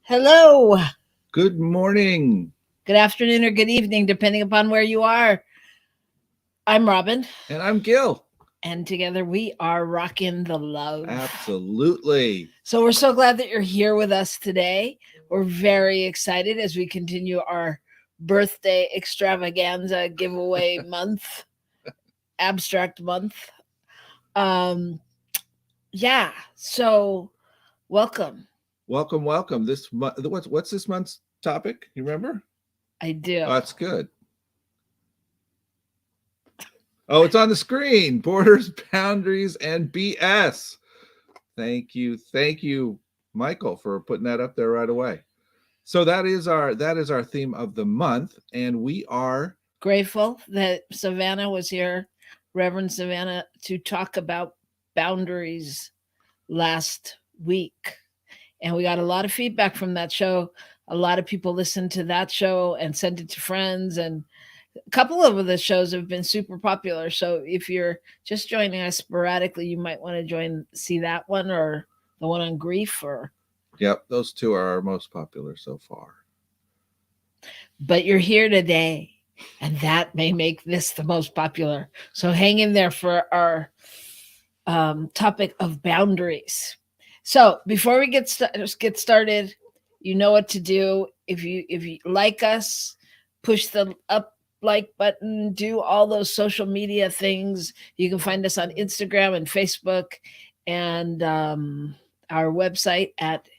Hello, Good morning. good afternoon, or good evening, depending upon where you are. I'm Robin, And I'm Gil. and together we are rocking the love. Absolutely. So we're so glad that you're here with us today. We're very excited as we continue our birthday extravaganza giveaway month, abstract month. Um, yeah, so welcome. Welcome. This month, what's this month's topic? You remember? I do. Oh, that's good. Oh, it's on the screen. Borders, boundaries, and BS. Thank you, Michael, for putting that up there right away. So that is our theme of the month, and we are Grateful that Savannah was here, Reverend Savannah, to talk about boundaries last week. And we got a lot of feedback from that show. A lot of people listened to that show and sent it to friends. And a couple of the shows have been super popular. So if you're just joining us sporadically, you might want to see that one or the one on grief or Yep, those two are our most popular so far. but you're here today, and that may make this the most popular. So hang in there for our topic of boundaries. So before we get started, you know what to do. If you like us, push the up like button, do all those social media things. You can find us on Instagram and Facebook, and our website at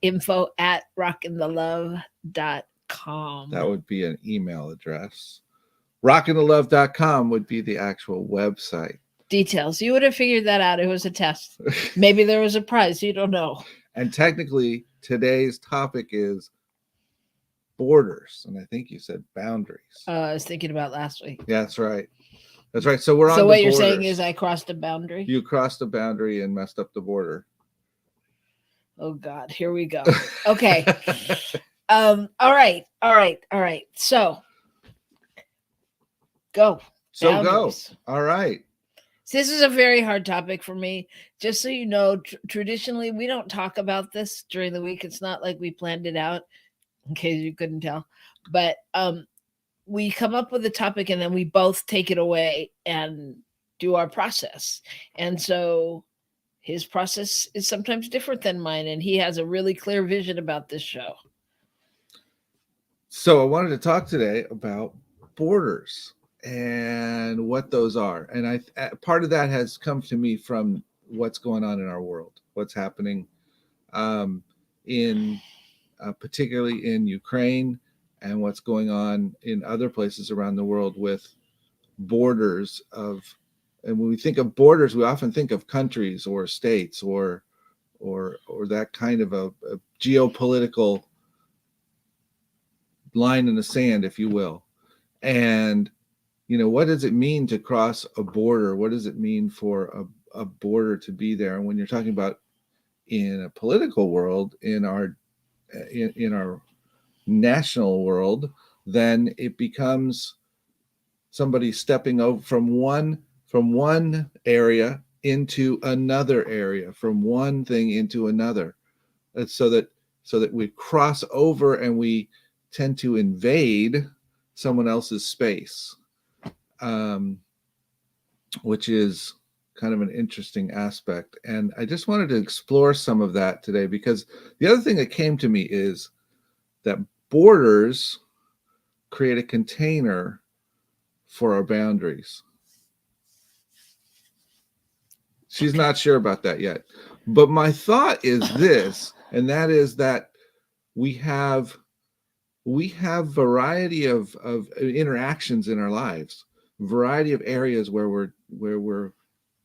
info@rockinthelove.com. That would be an email address. RockintheLove.com would be the actual website. Details. You would have figured that out. It was a test. Maybe there was a prize. You don't know. And technically, today's topic is borders. And I think you said boundaries. I was thinking about last week. Yeah, that's right. That's right. So we're on So the what you're borders. saying is I crossed a boundary? You crossed a boundary and messed up the border. Oh, God. Here we go. Okay. All right. So go. So Boundaries. go. All right. So this is a very hard topic for me. Just so you know, traditionally, we don't talk about this during the week. It's not like we planned it out, in case you couldn't tell. But we come up with a topic and then we both take it away and do our process. And so his process is sometimes different than mine, and he has a really clear vision about this show. So I wanted to talk today about borders and what those are. And part of that has come to me from what's going on in our world, what's happening in particularly in Ukraine, and what's going on in other places around the world with borders of. And when we think of borders, we often think of countries or states or that kind of a geopolitical line in the sand, if you will. And what does it mean to cross a border? What does it mean for a border to be there? And when you're talking about in a political world, in our national world, then it becomes somebody stepping over from one area into another area, from one thing into another. And so that we cross over and we tend to invade someone else's space, which is kind of an interesting aspect. And I just wanted to explore some of that today, because the other thing that came to me is that borders create a container for our boundaries. She's not sure about that yet. But my thought is this, and that is that we have variety of interactions in our lives, variety of areas where we're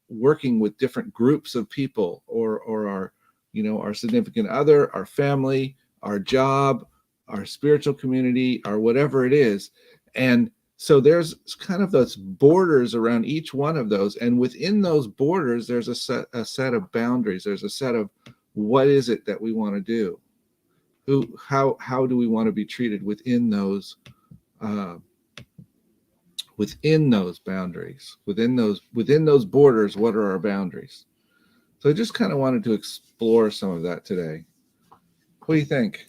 working with different groups of people, or our our significant other, our family, our job, our spiritual community, or whatever it is. And so there's kind of those borders around each one of those, and within those borders there's a set of boundaries. There's a set of what is it that we want to do, how do we want to be treated within those boundaries, within those borders. What are our boundaries? So I just kind of wanted to explore some of that today. What do you think?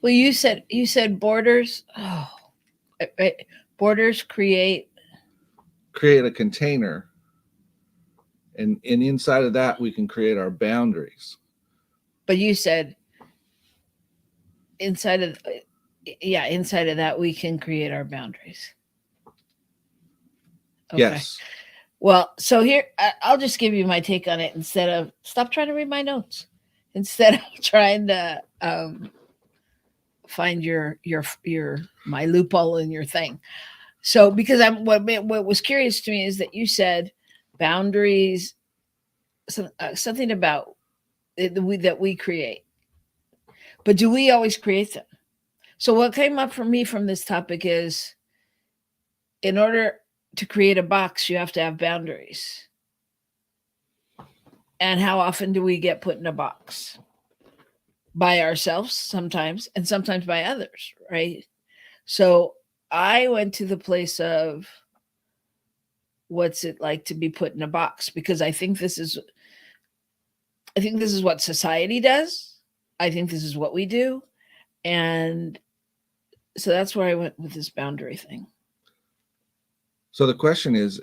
Well, you said borders. Oh, right. Borders Create a container, and inside of that we can create our boundaries. but you said inside of yeah, inside of that we can create our boundaries. Okay. Yes. Well, so here I'll just give you my take on it instead of stop trying to read my notes. Instead of trying to find your my loophole in your thing. So because what was curious to me is that you said boundaries, something about that we create, but do we always create them? So what came up for me from this topic is in order to create a box, you have to have boundaries. And how often do we get put in a box? By ourselves sometimes, and sometimes by others, right? So I went to the place of what's it like to be put in a box, because I think this is what society does. I think this is what we do. And so that's where I went with this boundary thing. So the question is,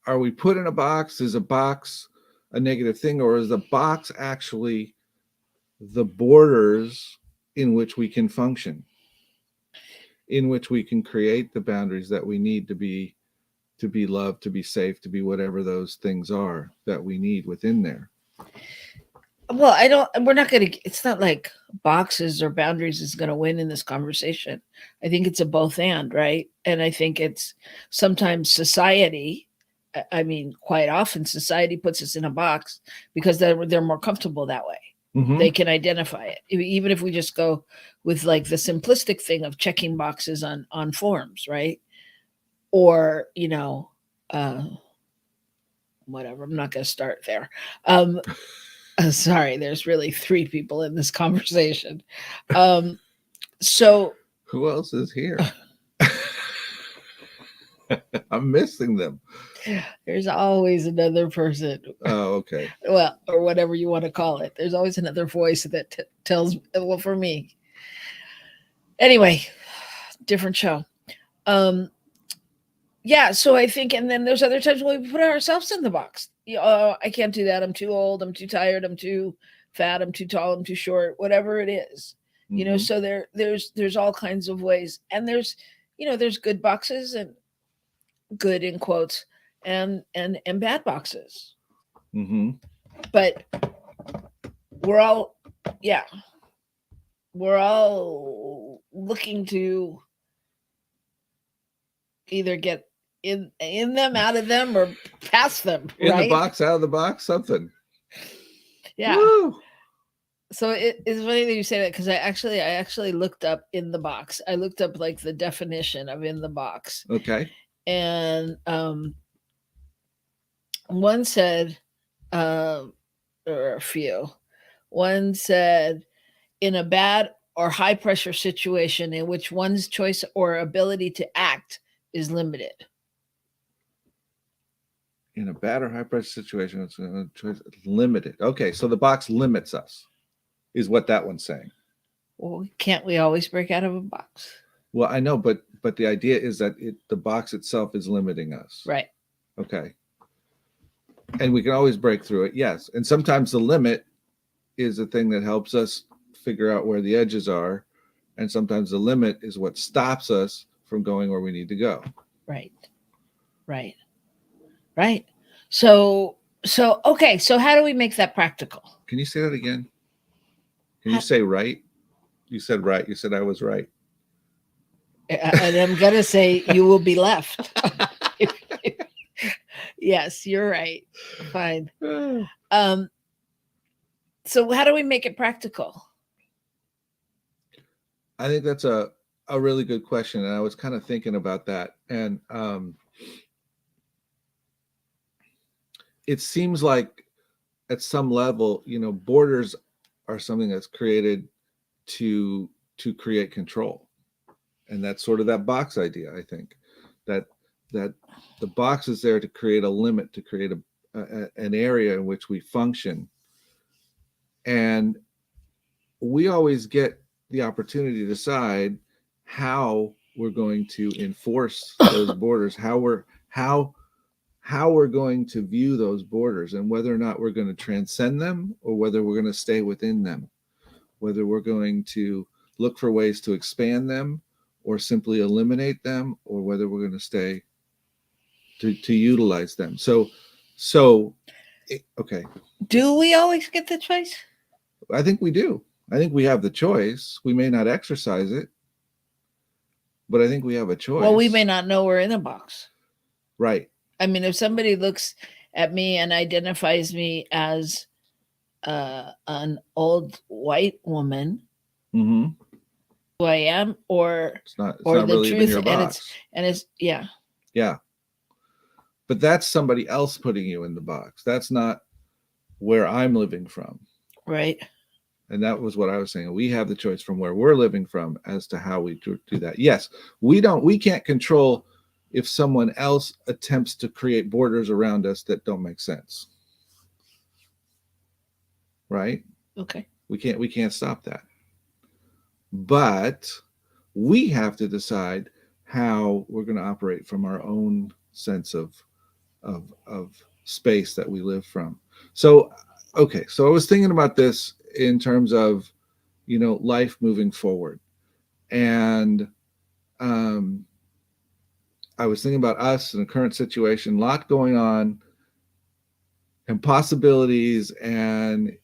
are we put in a box? Is a box a negative thing, or is the box actually the borders in which we can function, in which we can create the boundaries that we need to be loved, to be safe, to be whatever those things are that we need within there? Well, we're not going to, it's not like boxes or boundaries is going to win in this conversation. I think it's a both and, right? And I think it's sometimes society, I mean, quite often society puts us in a box because they're more comfortable that way. Mm-hmm. They can identify it. Even if we just go with like the simplistic thing of checking boxes on forms, right? Or, whatever. I'm not going to start there. Sorry, there's really three people in this conversation. So Who else is here? I'm missing them. there's always another person. Oh, okay. Well, or whatever you want to call it. There's always another voice that tells, well, for me. Anyway, different show. Yeah, so I think, and then there's other times when we put ourselves in the box. I can't do that. I'm too old. I'm too tired. I'm too fat. I'm too tall. I'm too short. Whatever it is, Mm-hmm. So there's all kinds of ways, and there's good boxes and good in quotes, and bad boxes. Mm-hmm. But we're all, yeah, we're all looking to either get in them, out of them, or past them, In right? the box, out of the box, something. Yeah. Woo! So it's funny that you say that, because I actually looked up in the box. I looked up like the definition of in the box, Okay. and one said, or a few. One said, in a bad or high pressure situation in which one's choice or ability to act is limited. In a bad or high pressure situation, it's limited. Okay, so the box limits us, is what that one's saying. Well, can't we always break out of a box? Well, I know, but the idea is that the box itself is limiting us. Right. Okay. And we can always break through it, yes. And sometimes the limit is the thing that helps us figure out where the edges are, and sometimes the limit is what stops us from going where we need to go. Right. So okay, so how do we make that practical? Can you say that again? Can you say right? You said right. You said I was right. And I'm gonna say you will be left. Yes, you're right. Fine. So how do we make it practical? I think that's a really good question, and I was kind of thinking about that. And it seems like at some level, borders are something that's created to create control, and that's sort of that box idea. I think that the box is there to create a limit, to create an area in which we function, and we always get the opportunity to decide how we're going to enforce those borders, how we're going to view those borders, and whether or not we're going to transcend them or whether we're going to stay within them, whether we're going to look for ways to expand them or simply eliminate them, or whether we're going to stay to utilize them. So okay, Do we always get the choice? I think we do. I think we have the choice. We may not exercise it, but I think we have a choice. Well, we may not know we're in a box. Right. I mean, if somebody looks at me and identifies me as an old white woman, Mm-hmm. who I am, or It's not the really even truth, your box. and it's yeah. Yeah. But that's somebody else putting you in the box. That's not where I'm living from. Right. And that was what I was saying. We have the choice from where we're living from as to how we do that. Yes, we can't control if someone else attempts to create borders around us that don't make sense. Right? Okay. We can't stop that. But we have to decide how we're going to operate from our own sense of space that we live from. So okay, so I was thinking about this in terms of life moving forward, and um, I was thinking about us in the current situation, a lot going on, and possibilities, and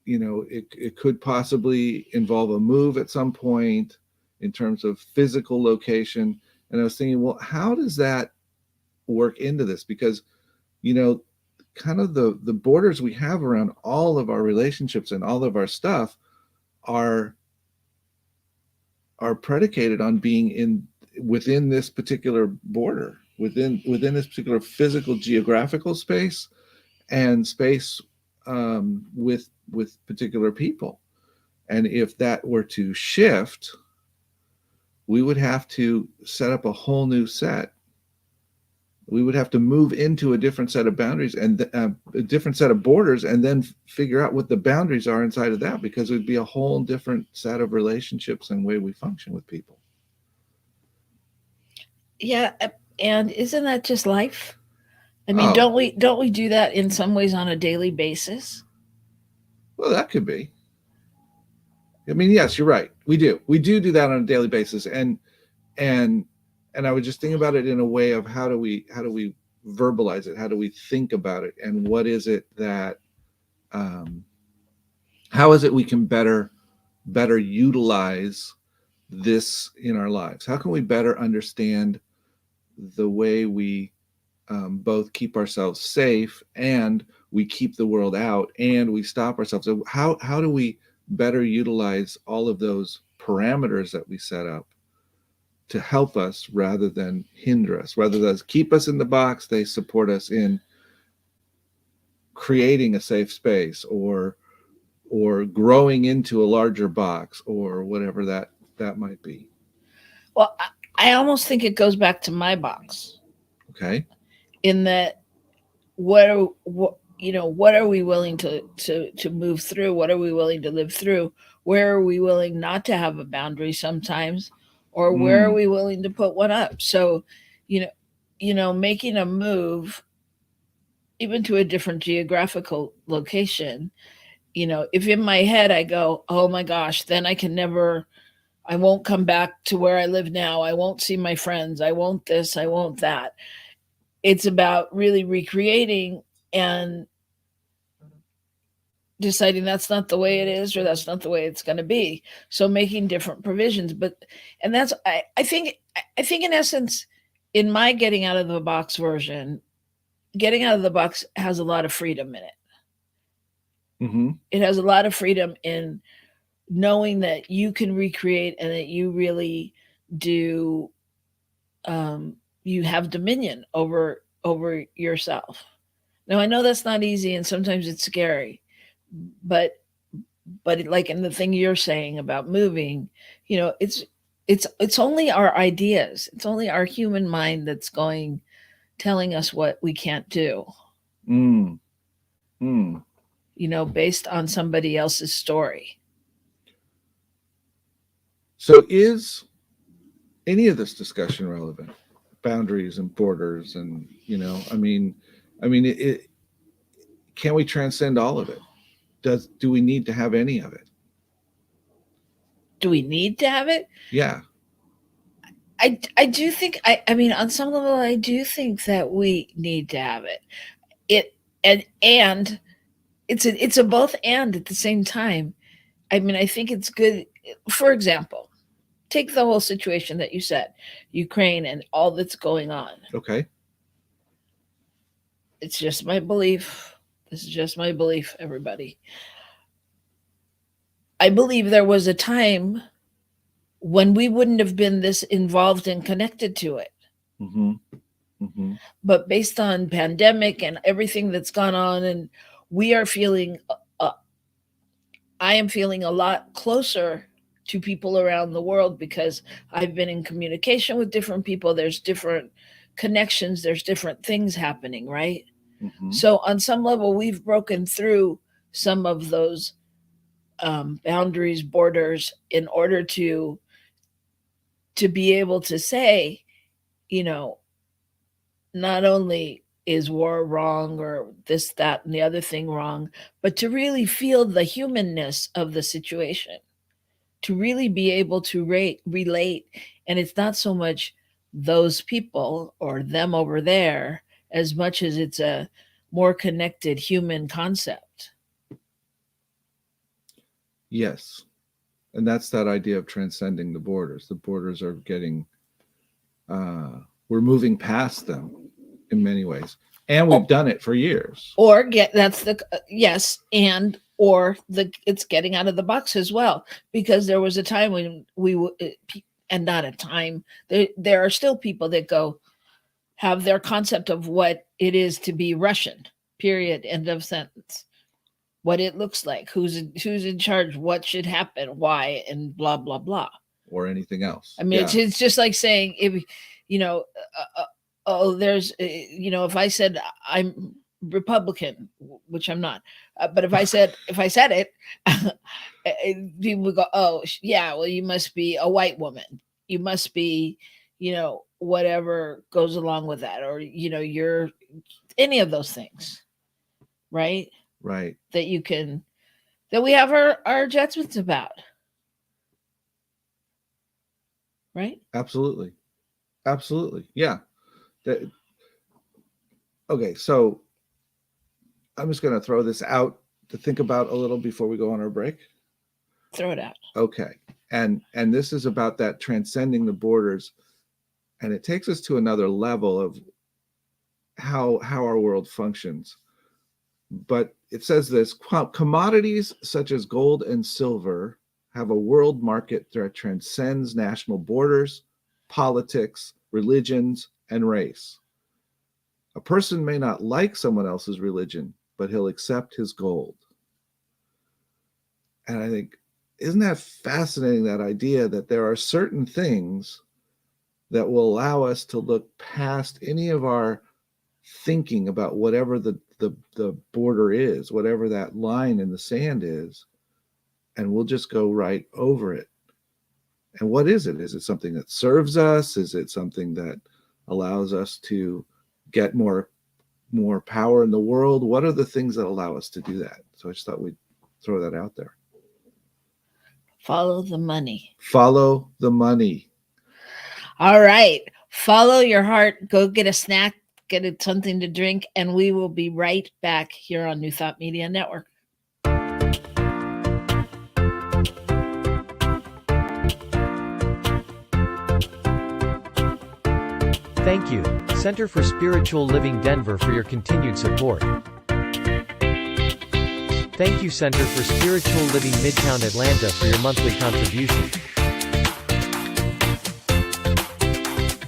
it could possibly involve a move at some point in terms of physical location. And I was thinking, well, how does that work into this? Because you know kind of the borders we have around all of our relationships and all of our stuff are predicated on being within this particular border, within this particular physical geographical space, and space with particular people. And if that were to shift, we would have to set up a whole new set. We would have to move into a different set of boundaries and a different set of borders, and then figure out what the boundaries are inside of that, because it would be a whole different set of relationships and way we function with people. Yeah, and isn't that just life? I mean, Oh, don't we do that in some ways on a daily basis? well, that could be. I mean, yes, you're right. We do that on a daily basis, and and I was just thinking about it in a way of how do we verbalize it? How do we think about it? And what is it that um, how is it we can better utilize this in our lives? How can we better understand the way we both keep ourselves safe, and we keep the world out, and we stop ourselves? So how do we better utilize all of those parameters that we set up to help us rather than hinder us? Rather than keep us in the box, they support us in creating a safe space, or growing into a larger box, or whatever that might be. Well, I almost think it goes back to my box, Okay. in that what are we willing to move through? What are we willing to live through? Where are we willing not to have a boundary sometimes, or where are Mm. we willing to put one up? So, you know, making a move even to a different geographical location. If in my head I go, oh my gosh, then I won't come back to where I live now. I won't see my friends. I won't this. I won't that. It's about really recreating and deciding that's not the way it is, or that's not the way it's going to be. So making different provisions. And that's, I think in essence, in my getting out of the box version, getting out of the box has a lot of freedom in it. Mm-hmm. It has a lot of freedom in knowing that you can recreate, and that you really do, you have dominion over yourself. Now I know that's not easy, and sometimes it's scary, but like in the thing you're saying about moving, it's only our ideas, it's only our human mind that's going telling us what we can't do, Mm. Mm. based on somebody else's story. So is any of this discussion relevant? Boundaries and borders, and can we transcend all of it? Do we need to have any of it? Do we need to have it? Yeah. I do think I mean on some level I do think that we need to have it. It and it's a both and at the same time. I mean, I think it's good. For example, take the whole situation that you said, Ukraine and all that's going on. Okay. It's just my belief. This is just my belief, everybody. I believe there was a time when we wouldn't have been this involved and connected to it. Mm-hmm. Mm-hmm. But based on pandemic and everything that's gone on, and we are feeling, I am feeling a lot closer to people around the world because I've been in communication with different people. There's different connections. There's different things happening, right? Mm-hmm. So on some level, we've broken through some of those boundaries, borders, in order to be able to say, not only is war wrong or this, that, and the other thing wrong, but to really feel the humanness of the situation, to really be able to relate. And it's not so much those people or them over there as much as it's a more connected human concept. Yes. And that's that idea of transcending the borders. The borders are getting, we're moving past them in many ways. And we've done it for years. Or yes, and or it's getting out of the box as well, because there was a time when and not a time, there are still people that have their concept of what it is to be Russian, period, end of sentence. What it looks like, who's in charge, what should happen, why, and blah, blah, blah. Or anything else. I mean, it's just like saying, if, there's, if I said I'm Republican, which I'm not, but if I said it, people would go, oh, yeah, well, you must be a white woman. You must be, whatever goes along with that, or, you're any of those things, right? Right. That we have our judgments about. Right? Absolutely. Yeah. Okay, so I'm just going to throw this out to think about a little before we go on our break. Throw it out. Okay. And this is about that transcending the borders, and it takes us to another level of how our world functions. But it says this: commodities such as gold and silver have a world market that transcends national borders, politics, religions, and race. A person may not like someone else's religion, but he'll accept his gold. And I think, isn't that fascinating, that idea that there are certain things that will allow us to look past any of our thinking about whatever the border is, whatever that line in the sand is, and we'll just go right over it. And what is it? Is it something that serves us? Is it something that allows us to get more power in the world? What are the things that allow us to do that? So I just thought we'd throw that out there. Follow the money. Follow the money. All right. Follow your heart. Go get a snack, get it something to drink, and we will be right back here on New Thought Media Network. Thank you, Center for Spiritual Living Denver, for your continued support. Thank you, Center for Spiritual Living Midtown Atlanta, for your monthly contribution.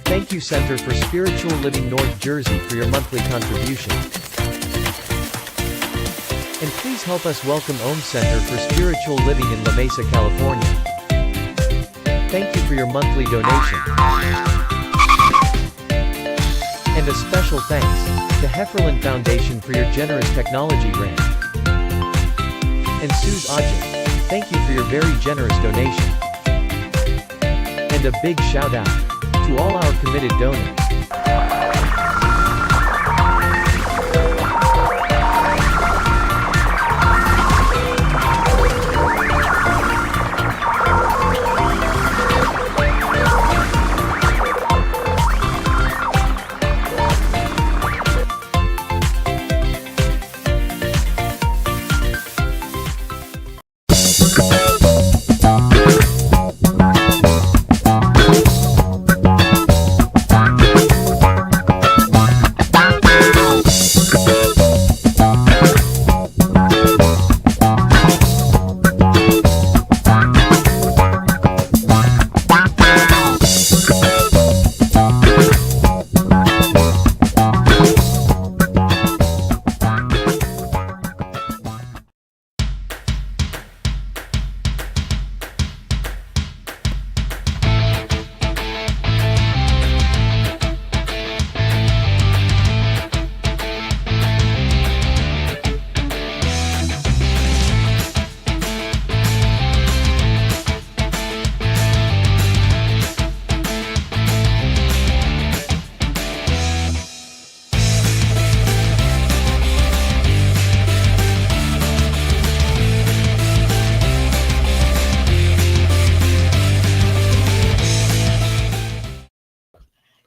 Thank you, Center for Spiritual Living North Jersey, for your monthly contribution. And please help us welcome Om Center for Spiritual Living in La Mesa, California. Thank you for your monthly donation. And a special thanks to Hefferland Foundation for your generous technology grant. And Suze Ajay, thank you for your very generous donation. a big shout out to all our committed donors.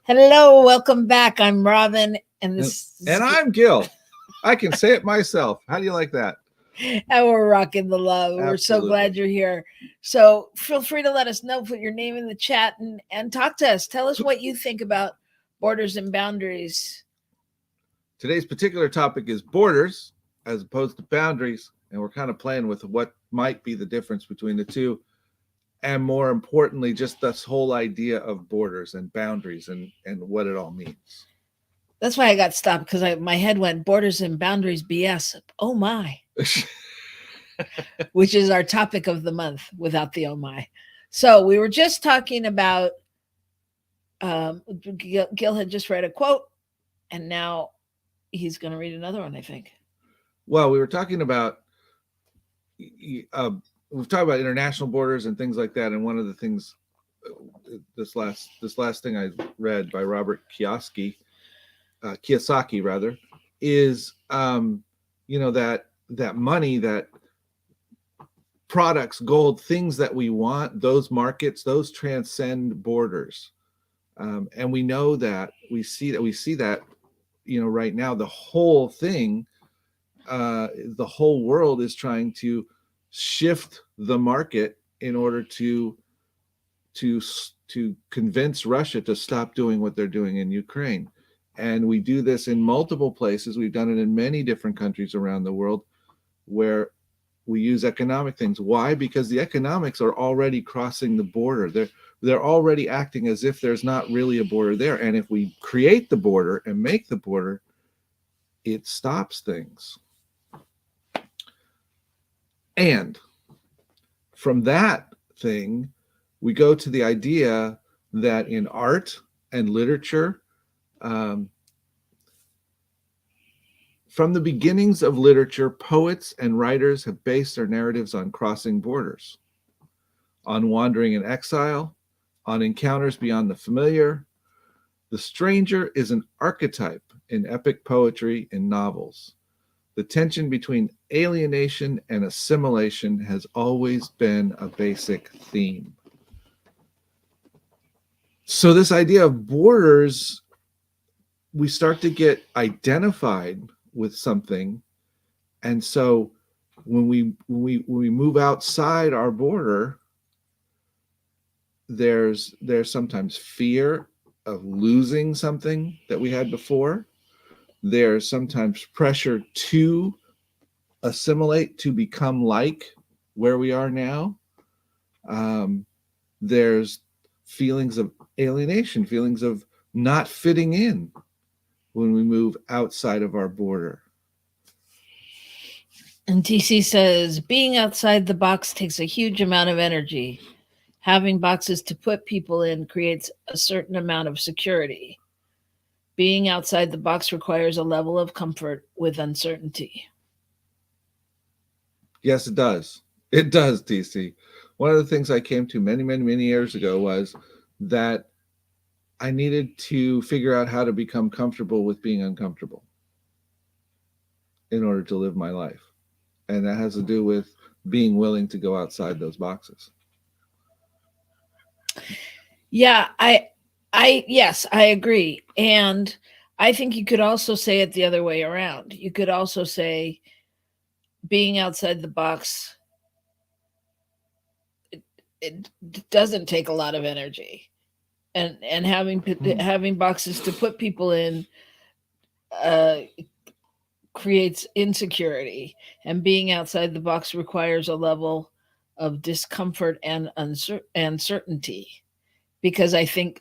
Hello, welcome back. I'm Robin, and And I'm Gil. I can say it myself. How do you like that? and we're rocking the love. We're so Absolutely. glad you're here. So feel free to let us know. Put your name in the chat and talk to us. Tell us what you think about borders and boundaries. Today's particular topic is borders as opposed to boundaries, and we're kind of playing with what might be the difference between the two, and more importantly, just this whole idea of borders and boundaries and what it all means. That's why I got stopped, because my head went borders and boundaries BS. Oh my. Which is our topic of the month without the oh my. So we were just talking about Gil had just read a quote, and now he's going to read another one, I think. Well, we were talking about we've talked about international borders and things like that, and one of the things this last thing I read by Robert Kiyosaki rather, is that money, that products, gold, things that we want, those markets, those transcend borders, and we know that we see that right now the whole thing, the whole world is trying to shift the market in order to convince Russia to stop doing what they're doing in Ukraine. And we do this in multiple places. We've done it in many different countries around the world where we use economic things. Why? Because the economics are already crossing the border. They're already acting as if there's not really a border there. And if we create the border and make the border, it stops things. And from that thing, we go to the idea that in art and literature, from the beginnings of literature, poets and writers have based their narratives on crossing borders, on wandering in exile, on encounters beyond the familiar. The stranger is an archetype in epic poetry and novels. The tension between alienation and assimilation has always been a basic theme. So this idea of borders, we start to get identified with something, and so when we move outside our border, there's sometimes fear of losing something that we had before. There's sometimes pressure to assimilate, to become like where we are now. There's feelings of alienation, feelings of not fitting in when we move outside of our border. And TC says, being outside the box takes a huge amount of energy. Having boxes to put people in creates a certain amount of security. Being outside the box requires a level of comfort with uncertainty. Yes, it does. It does, TC. One of the things I came to many, many, many years ago was that I needed to figure out how to become comfortable with being uncomfortable in order to live my life. And that has to do with being willing to go outside those boxes. Yeah, yes, I agree. And I think you could also say it the other way around. You could also say being outside the box, it doesn't take a lot of energy. And having boxes to put people in uh creates insecurity, and being outside the box requires a level of discomfort and uncertainty, because I think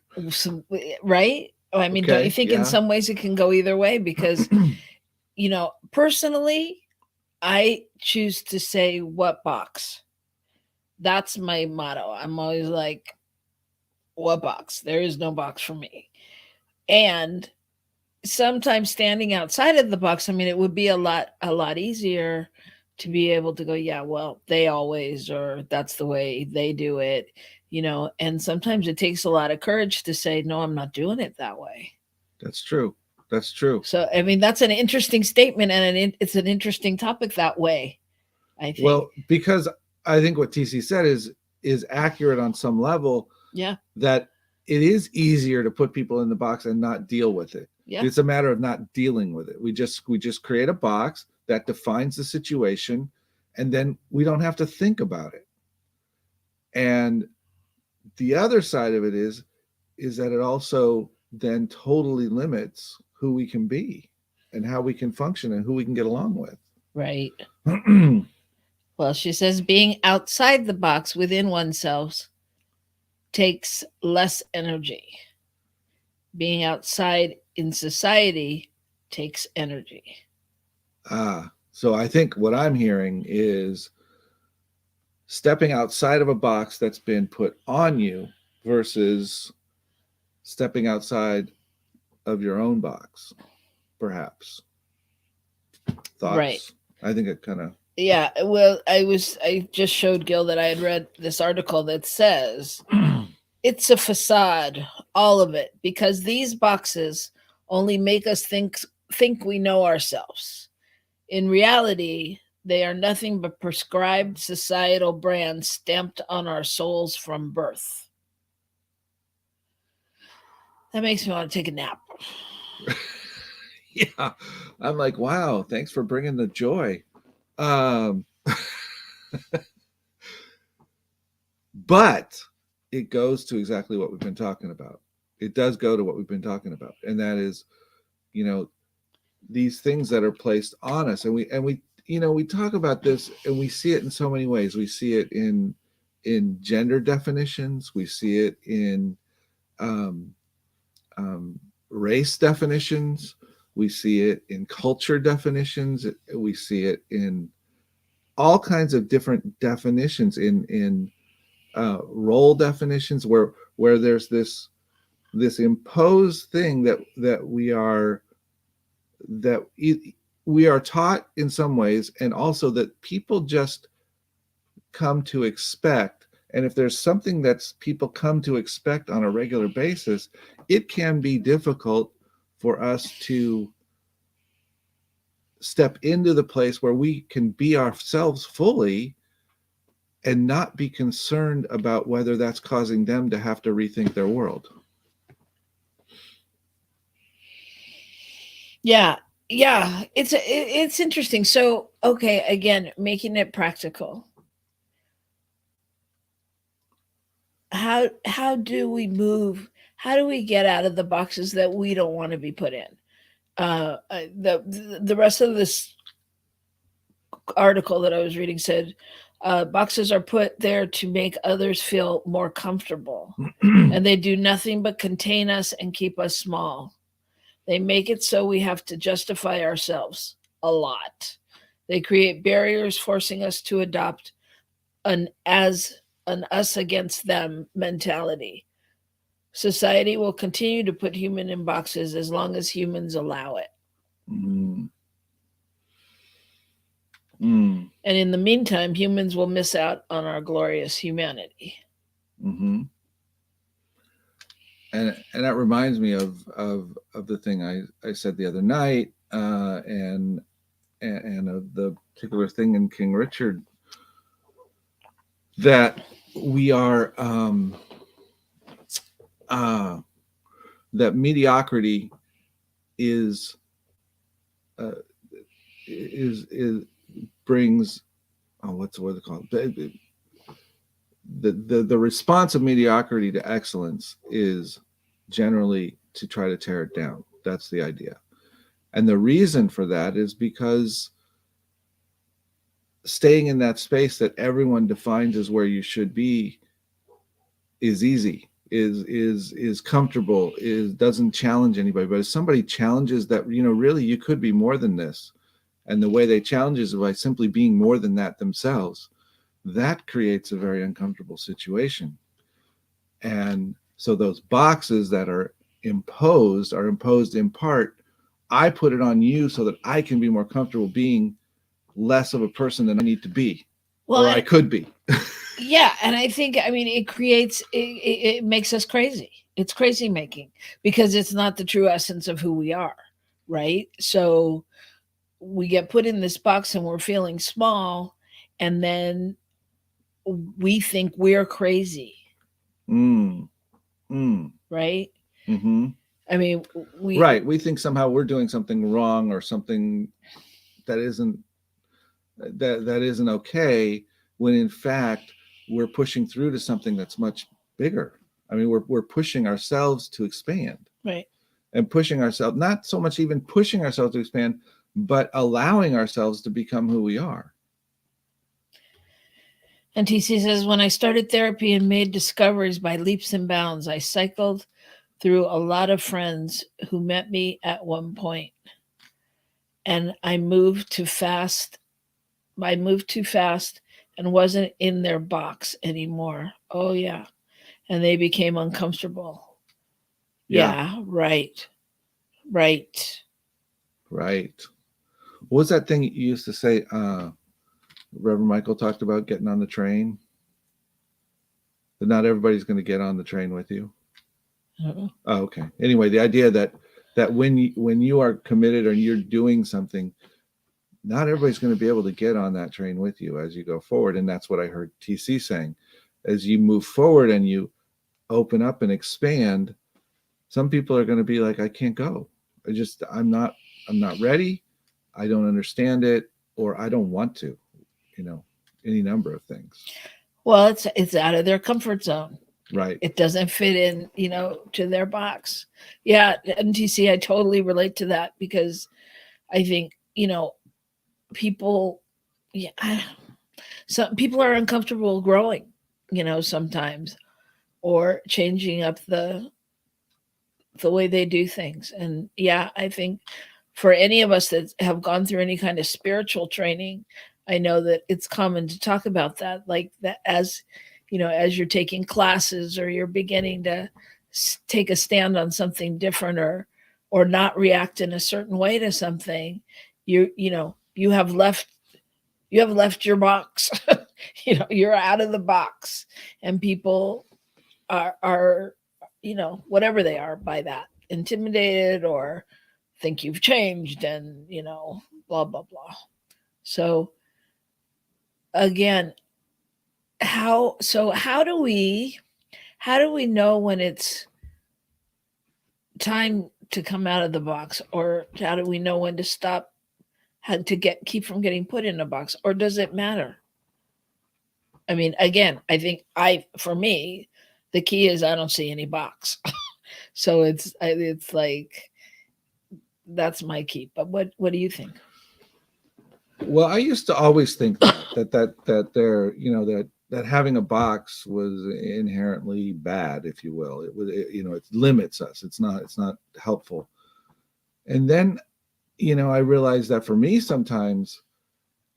right. I mean, don't you Okay, think in yeah. some ways it can go either way? Because personally, I choose to say, what box? That's my motto. I'm always like, what box? There is no box for me. And sometimes standing outside of the box, I mean, it would be a lot easier to be able to go, yeah, well, they always, or that's the way they do it, and sometimes it takes a lot of courage to say, no, I'm not doing it that way. That's true. That's true. So, I mean, that's an interesting statement, and it's an interesting topic that way, I think. Well, because I think what TC said is accurate on some level. Yeah. That it is easier to put people in the box and not deal with it. Yeah. It's a matter of not dealing with it. We just create a box that defines the situation, and then we don't have to think about it. And the other side of it is that it also then totally limits who we can be and how we can function and who we can get along with. Right. Well, she says being outside the box within oneself takes less energy. Being outside in society takes energy. So I think what I'm hearing is stepping outside of a box that's been put on you versus stepping outside of your own box, perhaps. Thoughts? Right. I think it kind of. Yeah. Well, I just showed Gil that I had read this article that says it's a facade, all of it, because these boxes only make us think we know ourselves. In reality, they are nothing but prescribed societal brands stamped on our souls from birth. That makes me want to take a nap. Yeah, I'm like, wow, thanks for bringing the joy. But it goes to exactly what we've been talking about. It does go to what we've been talking about, and that is, these things that are placed on us, and we talk about this, and we see it in so many ways. We see it in gender definitions. We see it in race definitions. We see it in culture definitions. We see it in all kinds of different definitions, in role definitions, where there's this imposed thing that we are taught in some ways, and also that people just come to expect. And if there's something that's people come to expect on a regular basis, it can be difficult for us to step into the place where we can be ourselves fully and not be concerned about whether that's causing them to have to rethink their world. Yeah. It's interesting. So, okay, again, making it practical. How do we move? How do we get out of the boxes that we don't want to be put in? The rest of this article that I was reading said boxes are put there to make others feel more comfortable, and they do nothing but contain us and keep us small. They make it so we have to justify ourselves a lot. They create barriers, forcing us to adopt an us against them mentality. Society will continue to put human in boxes as long as humans allow it. Mm. And in the meantime, humans will miss out on our glorious humanity. Mm-hmm. and that reminds me of the thing I said the other night, and of the particular thing in King Richard, that we are that mediocrity is uh, is brings, oh, what's the word called, the response of mediocrity to excellence is generally to try to tear it down. That's the idea. And the reason for that is because staying in that space that everyone defines as where you should be is easy, is comfortable, is doesn't challenge anybody. But if somebody challenges that, really you could be more than this, and the way they challenge is by simply being more than that themselves, that creates a very uncomfortable situation. And so those boxes that are imposed in part. I put it on you so that I can be more comfortable being less of a person than I need to be, Well, or I could be. yeah, and I think, I mean, it makes us crazy. It's crazy making, because it's not the true essence of who we are, right? So we get put in this box and we're feeling small, and then we think we're crazy, Mm, mm, right? mm-hmm. I mean, Right. We think somehow we're doing something wrong, or something that isn't okay, when in fact we're pushing through to something that's much bigger. I mean, we're pushing ourselves to expand, right. and pushing ourselves, not so much even pushing ourselves to expand, but allowing ourselves to become who we are. And TC says, when I started therapy and made discoveries by leaps and bounds, I cycled through a lot of friends who met me at one point, and I moved too fast. I moved too fast and wasn't in their box anymore. Oh yeah. And they became uncomfortable. Yeah, right. Right. Right. What was that thing you used to say? Reverend Michael talked about getting on the train. That not everybody's going to get on the train with you. Uh-uh. Oh, okay. Anyway, the idea that when you are committed or you're doing something, not everybody's going to be able to get on that train with you as you go forward. And that's what I heard TC saying. As you move forward and you open up and expand, some people are going to be like, I can't go. I'm not ready. I don't understand it, or I don't want to, any number of things. Well, it's out of their comfort zone. Right. It doesn't fit in, to their box. Yeah, MTC, I totally relate to that, because I think, people, yeah, some people are uncomfortable growing, sometimes, or changing up the way they do things. And yeah, I think for any of us that have gone through any kind of spiritual training, I know that it's common to talk about that, like that, as as you're taking classes, or you're beginning to take a stand on something different, or not react in a certain way to something, you have left your box. You're out of the box, and people are whatever they are by that, intimidated, or think you've changed, and blah blah blah. So again, how do we know when it's time to come out of the box, or how do we know when to stop, how to keep from getting put in a box, or does it matter? I mean, again, I think for me, the key is I don't see any box. So it's like, that's my key. But what do you think? Well, I used to always think that there, that having a box was inherently bad, if you will. It limits us. It's not helpful. And then, I realized that for me, sometimes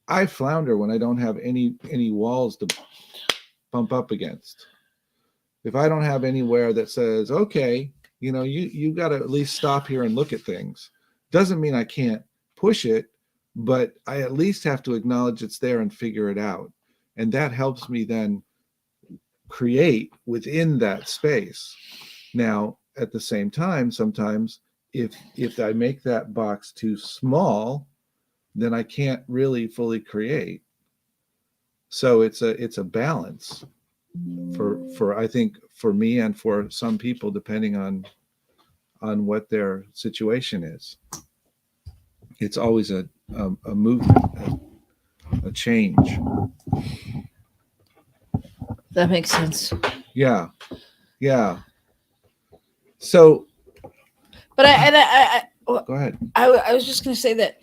I flounder when I don't have any walls to bump up against. If I don't have anywhere that says, okay, you got to at least stop here and look at things. Doesn't mean I can't push it, but I at least have to acknowledge it's there and figure it out. And that helps me then create within that space. Now, at the same time, sometimes if I make that box too small, then I can't really fully create. So it's a balance for I think for me and for some people, depending on what their situation is. It's always a movement, a change. That makes sense. Yeah, yeah. So But I go ahead. I was just going to say that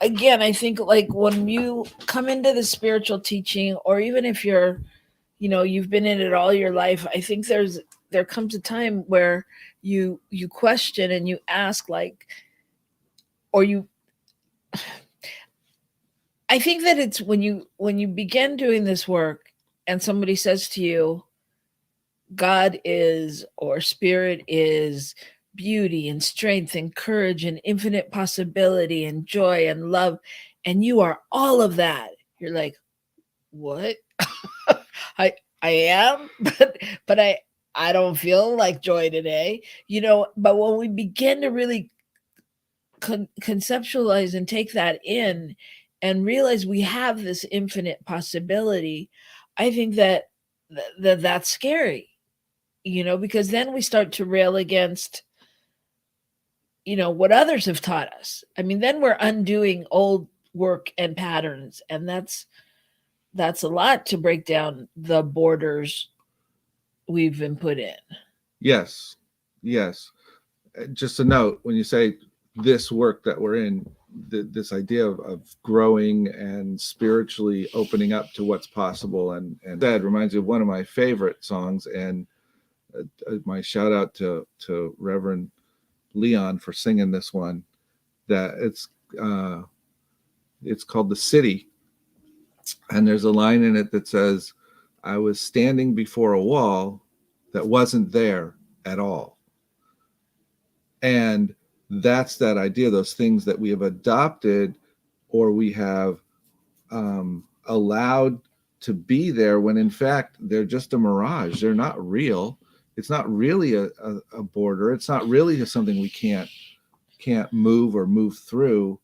again. I think like when you come into the spiritual teaching, or even if you're, you've been in it all your life, I think there comes a time where you question and you ask, like, or you. I think that it's when you begin doing this work and somebody says to you, God is, or spirit is, beauty and strength and courage and infinite possibility and joy and love, and you are all of that. You're like, what? I am, but I don't feel like joy today, but when we begin to really conceptualize and take that in and realize we have this infinite possibility, I think that's scary, because then we start to rail against, what others have taught us. I mean, then we're undoing old work and patterns, and that's a lot to break down the borders we've been put in. Yes, yes. Just a note, when you say this work that we're in, this idea of growing and spiritually opening up to what's possible, and that reminds me of one of my favorite songs, and my shout out to Reverend Leon for singing this one. That it's called "The City," and there's a line in it that says, "I was standing before a wall that wasn't there at all." And that's that idea, those things that we have adopted or we have allowed to be there, when in fact they're just a mirage. They're not real. It's not really a border. It's not really something we can't move or move through.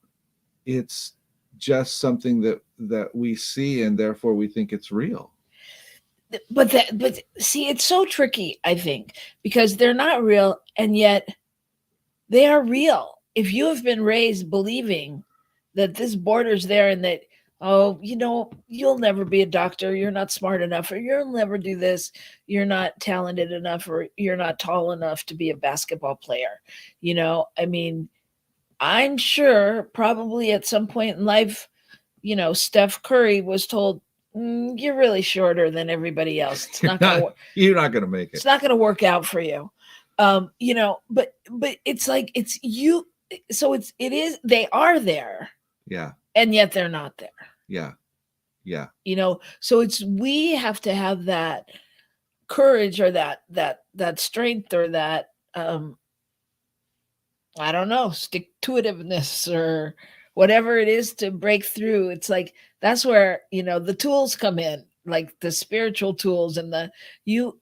It's just something that we see, and therefore we think it's real. But see, it's so tricky, I think, because they're not real, and yet they are real. If you have been raised believing that this border's there, and that, oh, you'll never be a doctor, you're not smart enough, or you'll never do this, you're not talented enough, or you're not tall enough to be a basketball player. I mean, I'm sure probably at some point in life, Steph Curry was told, you're really shorter than everybody else. It's not going to You're not going to make it. It's not going to work out for you. But it's like, it's you. So they are there. Yeah. And yet they're not there. Yeah. Yeah. So we have to have that courage, or that strength, or that, I don't know, stick-to-itiveness, or whatever it is, to break through. It's like, that's where, the tools come in, like the spiritual tools, and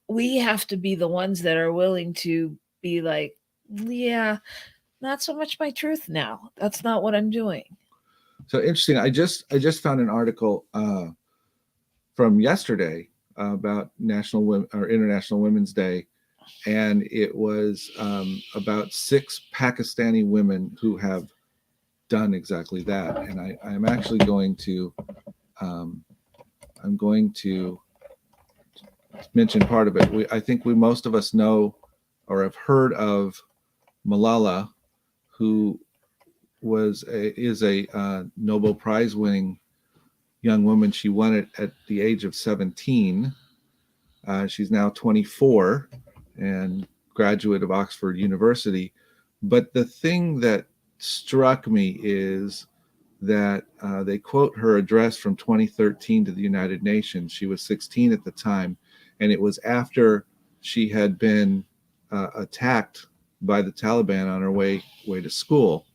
we have to be the ones that are willing to be like, yeah, not so much my truth now. That's not what I'm doing. So interesting. I just found an article from yesterday about International Women's Day, and it was about 6 Pakistani women who have done exactly that. And I'm actually going to mention part of it. I think most of us know or have heard of Malala, who is a Nobel Prize winning young woman. She won it at the age of 17. She's now 24 and graduate of Oxford University. But the thing that struck me is that they quote her address from 2013 to the United Nations. She was 16 at the time, and it was after she had been attacked by the Taliban on her way to school.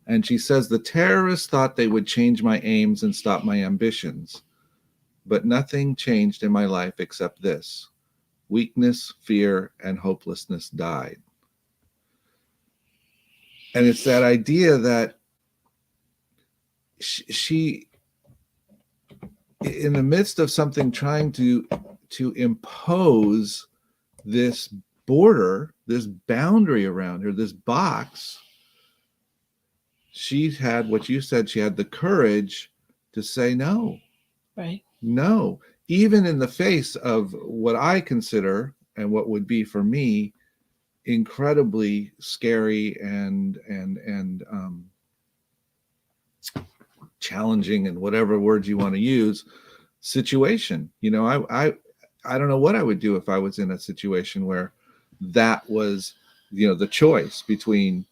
And she says, "The terrorists thought they would change my aims and stop my ambitions, but nothing changed in my life except this. weakness, fear, and hopelessness died. And it's that idea that she, in the midst of something trying to impose this border, this boundary around her, this box, she had what you said, she had the courage to say no. Right. No, even in the face of what I consider and what would be for me incredibly scary and challenging, and whatever words you want to use, situation. You know, I don't know what I would do if I was in a situation where that was, you know, the choice between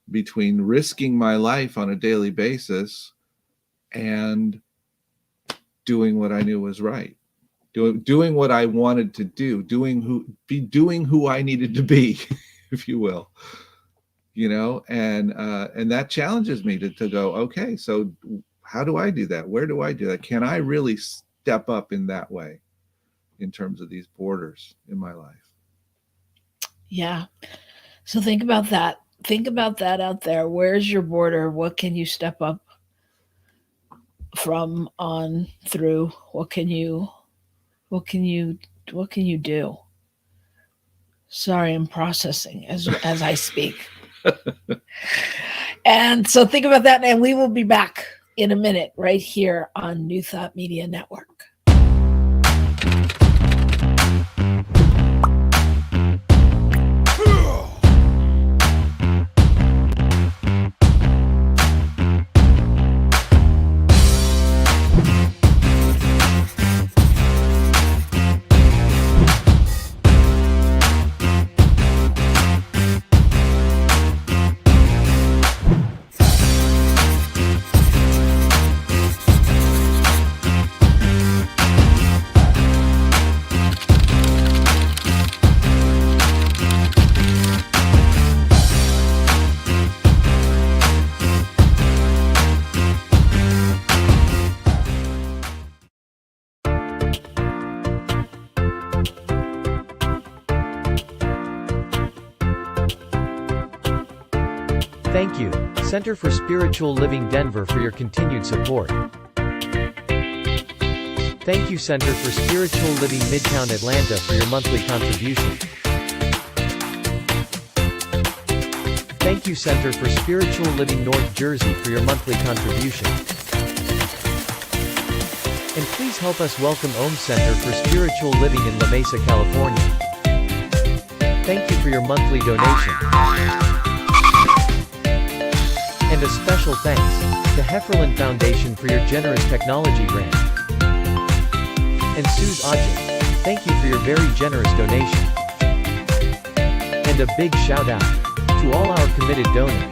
risking my life on a daily basis and doing what I knew was right, doing what I wanted to do, doing who I needed to be, if you will, you know, and that challenges me to go, okay, so how do I do that? Where do I do that? Can I really step up in that way in terms of these borders in my life? Yeah. So think about that. Think about that out there. Where's your border? What can you step up from, on, through? What can you do? Sorry, I'm processing as I speak. And so think about that, and we will be back in a minute right here on New Thought Media Network. Thank you, Center for Spiritual Living Denver, for your continued support. Thank you, Center for Spiritual Living Midtown Atlanta, for your monthly contribution. Thank you, Center for Spiritual Living North Jersey, for your monthly contribution. And please help us welcome Om Center for Spiritual Living in La Mesa, California. Thank you for your monthly donation. And a special thanks to Hefferland Foundation for your generous technology grant. And Suze Ajit, thank you for your very generous donation. And a big shout out to all our committed donors.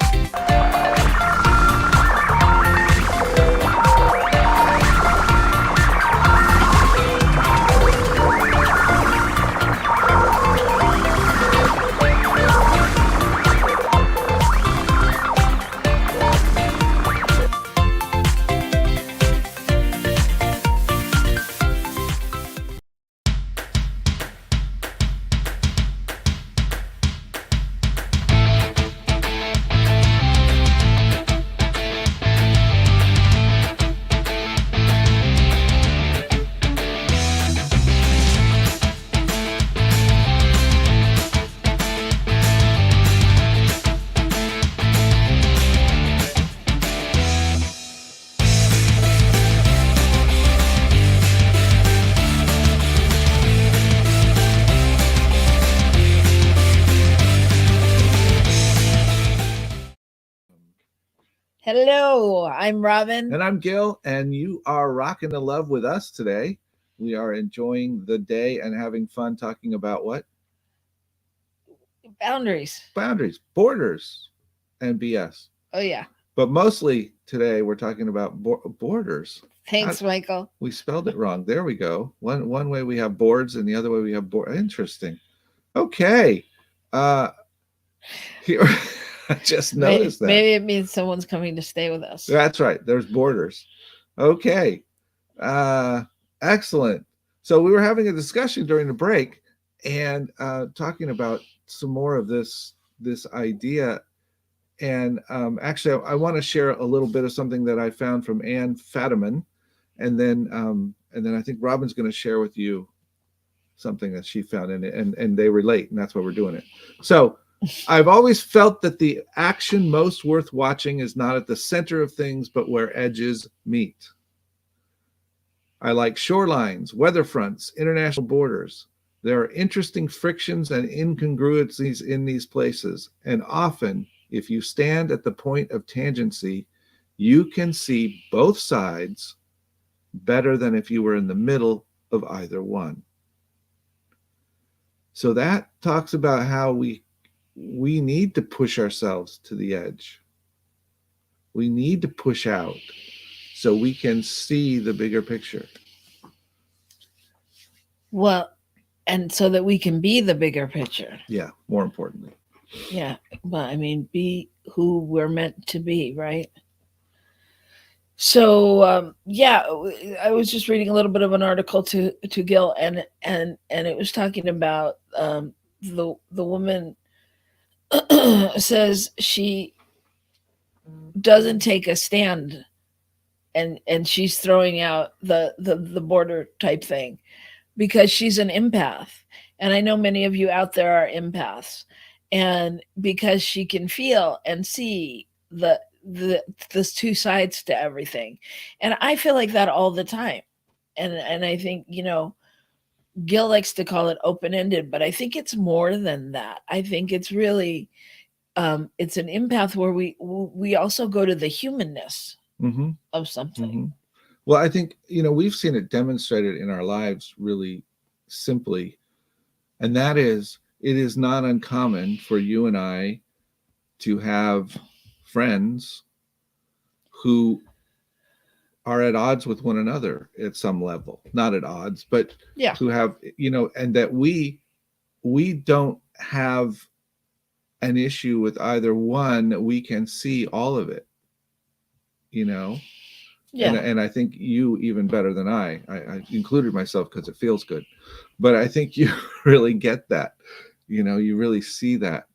Hello, I'm Robin. And I'm Gil, and you are rocking the love with us today. We are enjoying the day and having fun talking about what? Boundaries. Boundaries, borders, and BS. Oh, yeah. But mostly today we're talking about borders. Thanks, Michael. We spelled it wrong. There we go. One way we have boards, and the other way we have board. Interesting. Okay. Here. I just noticed that. Maybe it means someone's coming to stay with us. That's right. There's borders. Okay. Excellent. So we were having a discussion during the break, and talking about some more of this idea. And actually, I want to share a little bit of something that I found from Anne Fadiman, and then I think Robin's going to share with you something that she found in it, and they relate, and that's why we're doing it. So, I've always felt that the action most worth watching is not at the center of things, but where edges meet. I like shorelines, weather fronts, international borders. There are interesting frictions and incongruencies in these places, and often, if you stand at the point of tangency, you can see both sides better than if you were in the middle of either one. So that talks about how we need to push ourselves to the edge. We need to push out so we can see the bigger picture. Well, and so that we can be the bigger picture. Yeah, more importantly. Yeah. But I mean, be who we're meant to be, right? So yeah, I was just reading a little bit of an article to Gil, and it was talking about the woman says she doesn't take a stand, and she's throwing out the border type thing because she's an empath, and I know many of you out there are empaths, and because she can feel and see the two sides to everything, and I feel like that all the time, and I think, Gil likes to call it open ended, but I think it's more than that. I think it's really it's an empath where we also go to the humanness Mm-hmm. of something. Mm-hmm. Well, I think, we've seen it demonstrated in our lives really simply, and that is, it is not uncommon for you and I to have friends who are at odds with one another at some level, not at odds, but Yeah. who have, and that we don't have an issue with either one. We can see all of it, Yeah. and I think you even better than I included myself because it feels good, but I think you really get that, you really see that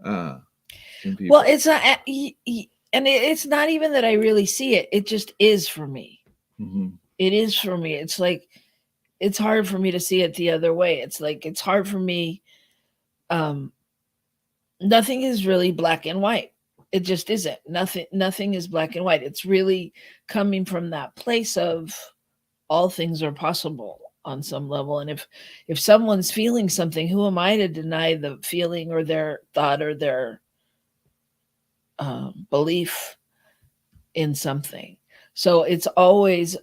in people. Well, it's not, and it's not even that I really see it. It just is for me. Mm-hmm. It is for me. It's like, it's hard for me to see it the other way. It's like, it's hard for me. Nothing is really black and white. It just isn't. Nothing is black and white. It's really coming from that place of all things are possible on some level. And if someone's feeling something, who am I to deny the feeling or their thought or their belief in something? So it's always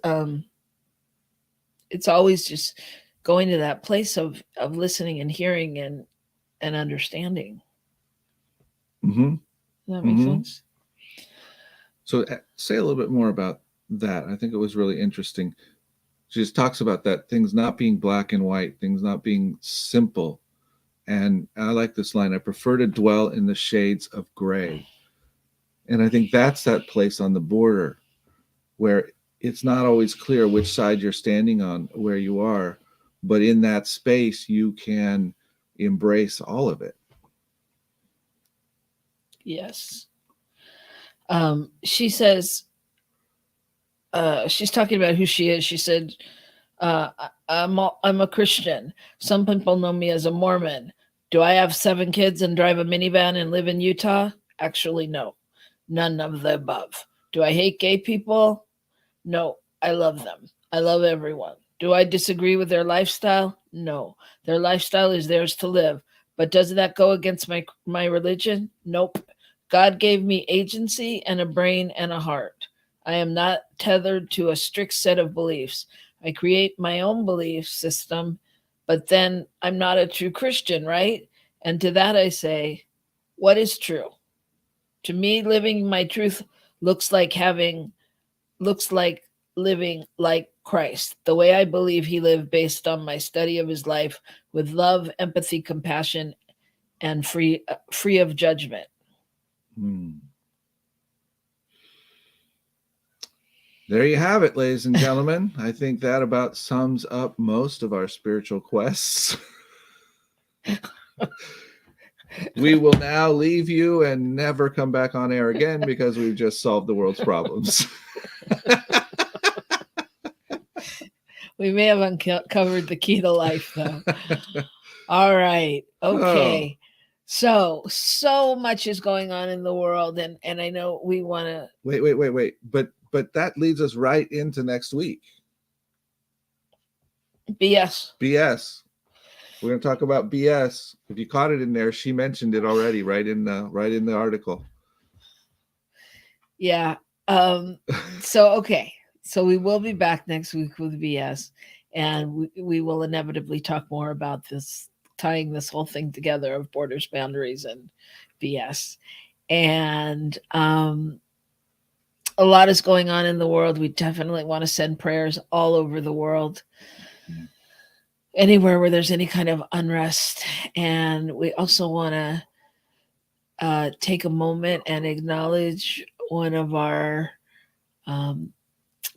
just going to that place of listening and hearing and understanding. Mm-hmm. Does that make sense? So say a little bit more about that. I think it was really interesting. She just talks about that, things not being black and white, things not being simple. And I like this line: I prefer to dwell in the shades of gray. And I think that's that place on the border where it's not always clear which side you're standing on, where you are, but in that space you can embrace all of it. Yes. She says, she's talking about who she is. She said, I'm a Christian. Some people know me as a Mormon. Do I have 7 kids and drive a minivan and live in Utah? Actually, no. None of the above. Do I hate gay people? No, I love them. I love everyone. Do I disagree with their lifestyle? No. Their lifestyle is theirs to live. But does that go against my religion? Nope. God gave me agency and a brain and a heart. I am not tethered to a strict set of beliefs. I create my own belief system, but then I'm not a true Christian, right? And to that I say, what is true? To me, living my truth looks like living like Christ, the way I believe he lived, based on my study of his life, with love, empathy, compassion, and free of judgment. There you have it, ladies and gentlemen. I think that about sums up most of our spiritual quests. We will now leave you and never come back on air again because we've just solved the world's problems. We may have uncovered the key to life, though. All right. Okay. So much is going on in the world, and I know we want to Wait. But that leads us right into next week. BS. We're going to talk about BS. If you caught it in there, she mentioned it already, right in the article. Yeah. Okay. So we will be back next week with BS, and we will inevitably talk more about this, tying this whole thing together of borders, boundaries, and BS. And a lot is going on in the world. We definitely want to send prayers all over the world, anywhere where there's any kind of unrest. And we also want to take a moment and acknowledge one of our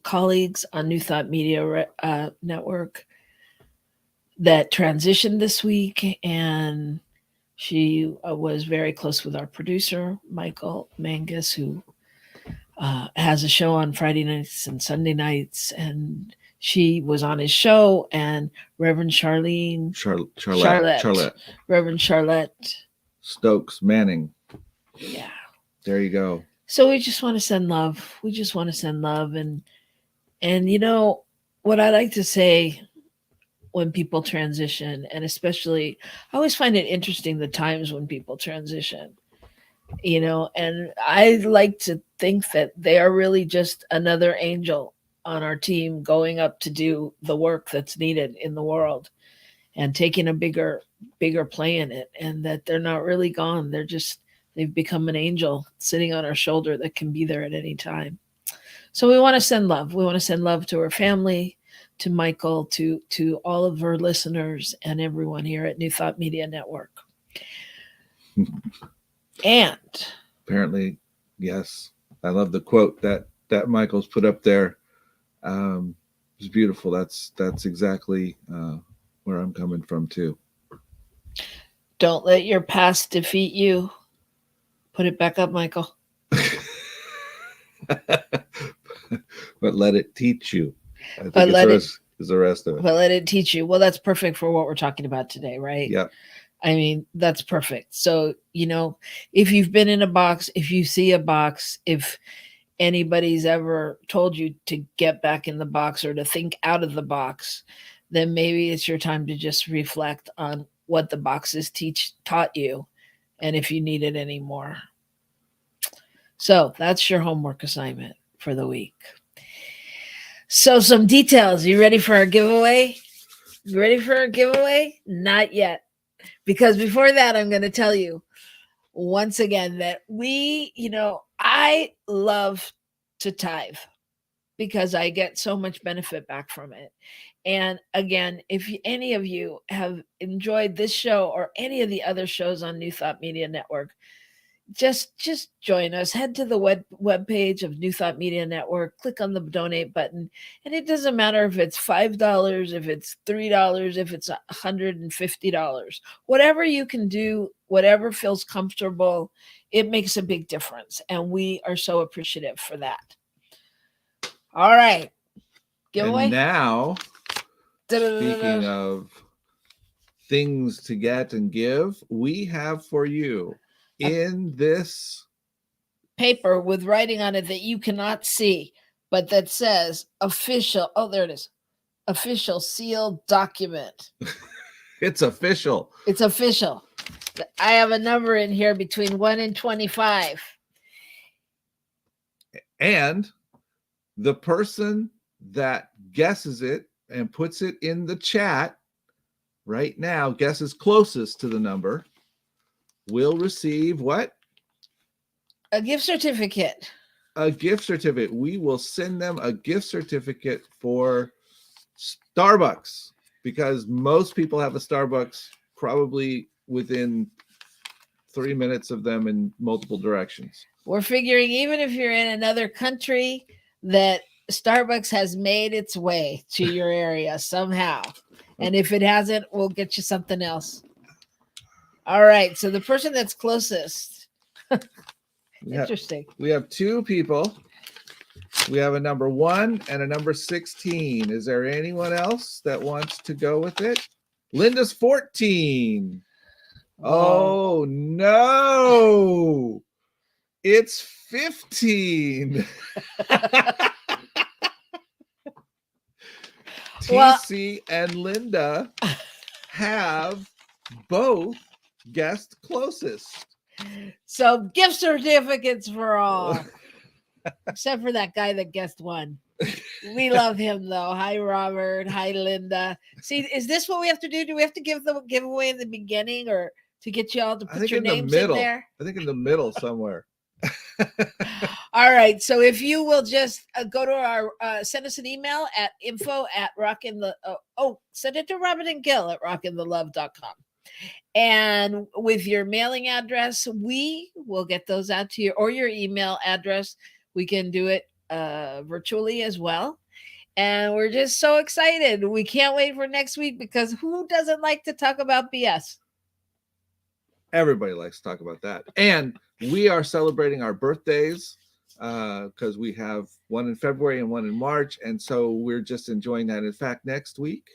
colleagues on New Thought Media Network that transitioned this week, and she was very close with our producer, Michael Mangus, who has a show on Friday nights and Sunday nights, and she was on his show, and Reverend Charlette, Reverend Charlotte Stokes Manning. Yeah. There you go. So we just want to send love. We just want to send love. And you know, what I like to say when people transition, and especially, I always find it interesting the times when people transition, you know, and I like to think that they are really just another angel on our team going up to do the work that's needed in the world and taking a bigger play in it, and that they're not really gone. They've become an angel sitting on our shoulder that can be there at any time. So we want to send love. We want to send love to her family, to Michael, to all of her listeners, and everyone here at New Thought Media Network. And apparently, yes, I love the quote that Michael's put up there. It's beautiful. That's exactly where I'm coming from too. Don't let your past defeat you. Put it back up, Michael. But let it teach you. I think is the rest of it. But let it teach you. Well, that's perfect for what we're talking about today, right? Yep. I mean, that's perfect. So, you know, if you've been in a box, if you see a box, if anybody's ever told you to get back in the box or to think out of the box, then maybe it's your time to just reflect on what the boxes taught you, and if you need it anymore. So that's your homework assignment for the week. So some details. You ready for our giveaway? You ready for our giveaway? Not yet. Because before that, I'm going to tell you once again that I love to tithe because I get so much benefit back from it. And again, if any of you have enjoyed this show or any of the other shows on New Thought Media Network, just join us. Head to the web page of New Thought Media Network, click on the donate button, and it doesn't matter if it's $5, if it's $3, if it's $150. Whatever you can do, whatever feels comfortable, it makes a big difference, and we are so appreciative for that. All right. Giveaway. And now, speaking of things to get and give, we have for you in this paper with writing on it that you cannot see, but that says official. Oh, there it is. Official sealed document. It's official. It's official. I have a number in here between 1 and 25. And the person that guesses it and puts it in the chat right now, guesses closest to the number, will receive what? A gift certificate. A gift certificate. We will send them a gift certificate for Starbucks because most people have a Starbucks probably within 3 minutes of them in multiple directions. We're figuring even if you're in another country that Starbucks has made its way to your area somehow. And if it hasn't, we'll get you something else. All right. So the person that's closest. We have, Interesting. we have two people. We have a number 1 and a number 16. Is there anyone else that wants to go with it? Linda's 14. Whoa. Oh, no. It's 15. Well- TC and Linda have both guessed closest. So gift certificates for all, except for that guy that guessed one. We love him though. Hi, Robert. Hi, Linda. See, is this what we have to do? Do we have to give the giveaway in the beginning, or to get you all to I put think your in the names in middle. there? I think in the middle somewhere. All right. So if you will just go to our send us an email at send it to Robin and Gil at rockinthelove.com. And with your mailing address, we will get those out to you, or your email address. We can do it virtually as well. And we're just so excited. We can't wait for next week, because who doesn't like to talk about BS? Everybody likes to talk about that. And we are celebrating our birthdays because we have one in February and one in March. And so we're just enjoying that. In fact, next week,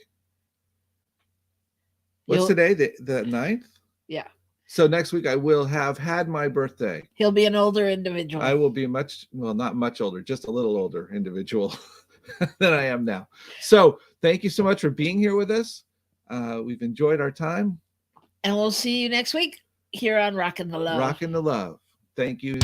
what's today? The 9th? Yeah. So next week I will have had my birthday. He'll be an older individual. I will be not much older, just a little older individual than I am now. So thank you so much for being here with us. We've enjoyed our time. And we'll see you next week here on Rockin' the Love. Rockin' the Love. Thank you.